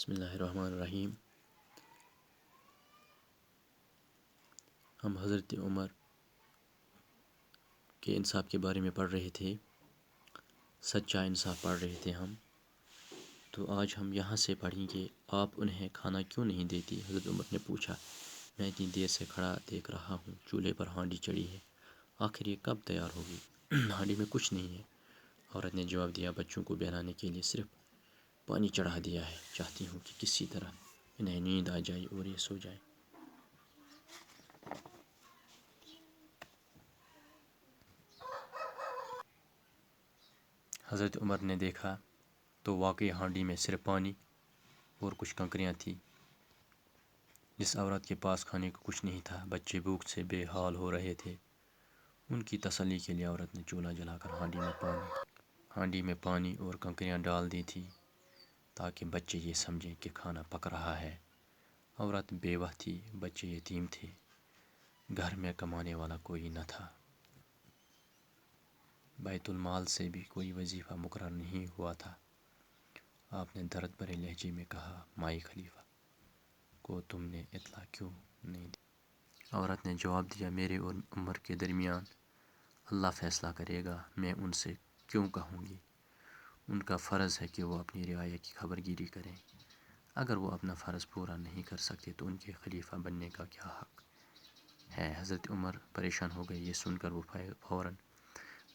بسم اللہ الرحمن الرحیم۔ ہم حضرت عمر کے انصاف کے بارے میں پڑھ رہے تھے، سچا انصاف پڑھ رہے تھے ہم۔ تو آج ہم یہاں سے پڑھیں گے، آپ انہیں کھانا کیوں نہیں دیتی؟ حضرت عمر نے پوچھا، میں اتنی دیر سے کھڑا دیکھ رہا ہوں، چولہے پر ہانڈی چڑھی ہے، آخر یہ کب تیار ہوگی؟ ہانڈی میں کچھ نہیں ہے۔ عورت نے جواب دیا، بچوں کو بہلانے کے لیے صرف پانی چڑھا دیا ہے، چاہتی ہوں کہ کسی طرح انہیں نیند آ جائے اور یہ سو جائے۔ حضرت عمر نے دیکھا تو واقعی ہانڈی میں صرف پانی اور کچھ کنکریاں تھیں۔ جس عورت کے پاس کھانے کو کچھ نہیں تھا، بچے بھوک سے بے حال ہو رہے تھے، ان کی تسلی کے لیے عورت نے چولہا جلا کر ہانڈی میں پانی اور کنکریاں ڈال دی تھی تاکہ بچے یہ سمجھیں کہ کھانا پک رہا ہے۔ عورت بیوہ تھی، بچے یتیم تھے، گھر میں کمانے والا کوئی نہ تھا، بیت المال سے بھی کوئی وظیفہ مقرر نہیں ہوا تھا۔ آپ نے درد بھرے لہجے میں کہا، مائی خلیفہ کو تم نے اطلاع کیوں نہیں دی؟ عورت نے جواب دیا، میرے اور عمر کے درمیان اللہ فیصلہ کرے گا، میں ان سے کیوں کہوں گی؟ ان کا فرض ہے کہ وہ اپنی رعایا کی خبر گیری کریں۔ اگر وہ اپنا فرض پورا نہیں کر سکتے تو ان کے خلیفہ بننے کا کیا حق ہے؟ حضرت عمر پریشان ہو گئے۔ یہ سن کر وہ فوراً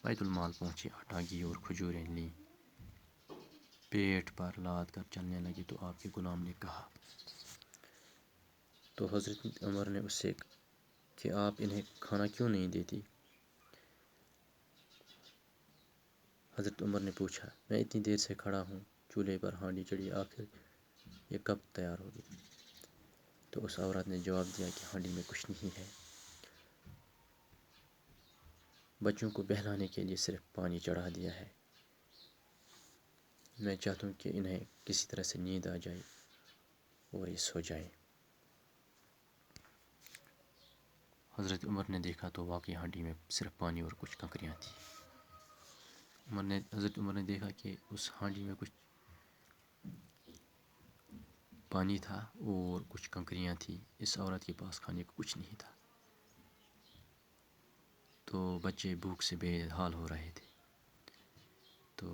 بیت المال پہنچے، آٹا گھی اور کھجوریں لیں، پیٹ پر لاد کر چلنے لگے۔ تو آپ کے غلام نے کہا، تو حضرت عمر نے اس سے کہ آپ انہیں کھانا کیوں نہیں دیتی؟ حضرت عمر نے پوچھا، میں اتنی دیر سے کھڑا ہوں، چولہے پر ہانڈی چڑھی، آخر یہ کب تیار ہوگی؟ تو اس عورت نے جواب دیا کہ ہانڈی میں کچھ نہیں ہے، بچوں کو بہلانے کے لیے صرف پانی چڑھا دیا ہے، میں چاہتا ہوں کہ انہیں کسی طرح سے نیند آ جائے اور یہ سو جائیں۔ حضرت عمر نے دیکھا تو واقعی ہانڈی میں صرف پانی اور کچھ کنکریاں تھیں۔ حضرت عمر نے دیکھا کہ اس ہانڈی میں کچھ پانی تھا اور کچھ کنکریاں تھیں۔ اس عورت کے پاس کھانے کو کچھ نہیں تھا، تو بچے بھوک سے بے حال ہو رہے تھے، تو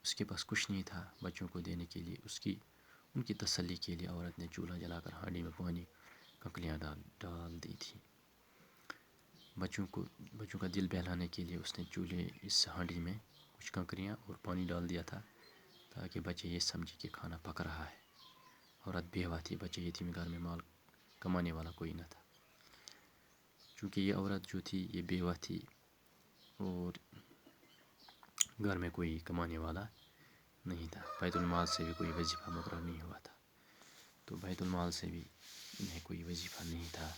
اس کے پاس کچھ نہیں تھا بچوں کو دینے کے لیے۔ ان کی تسلی کے لیے عورت نے چولہا جلا کر ہانڈی میں پانی کنکریاں ڈال دی تھی۔ بچوں کا دل بہلانے کے لیے اس نے اس ہانڈی میں کچھ کنکریاں اور پانی ڈال دیا تھا تاکہ بچے یہ سمجھے کہ کھانا پک رہا ہے۔ عورت بیوہ تھی، بچے یتیم، گھر میں مال کمانے والا کوئی نہ تھا۔ چونکہ یہ عورت جو تھی یہ بیوہ تھی اور گھر میں کوئی کمانے والا نہیں تھا، بیت المال سے بھی کوئی وظیفہ مقرر نہیں ہوا تھا، تو بیت المال سے بھی انہیں کوئی وظیفہ نہیں تھا۔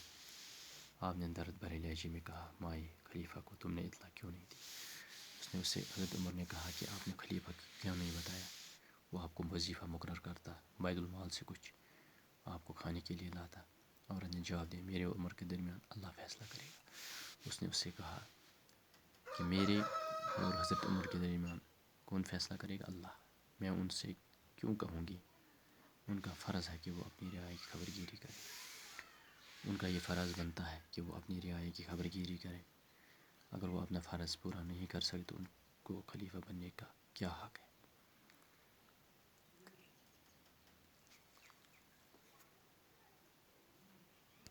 آپ نے درد بھرے لہجے میں کہا، مائی خلیفہ کو تم نے اطلاع کیوں نہیں دی؟ حضرت عمر نے کہا کہ آپ نے خلیفہ کو کیوں نہیں بتایا؟ وہ آپ کو وظیفہ مقرر کرتا، بیت المال سے کچھ آپ کو کھانے کے لیے لاتا۔ عورت نے جواب دیا، میرے اور عمر کے درمیان اللہ فیصلہ کرے گا۔ اس نے اس سے کہا کہ میرے اور حضرت عمر کے درمیان کون فیصلہ کرے گا؟ اللہ۔ میں ان سے کیوں کہوں گی؟ ان کا فرض ہے کہ وہ اپنی رعایا کی خبر گیری کریں۔ ان کا یہ فرض بنتا ہے کہ وہ اپنی رعایا کی خبر گیری کریں۔ اگر وہ اپنا فرض پورا نہیں کر سکتے تو ان کو خلیفہ بننے کا کیا حق ہے؟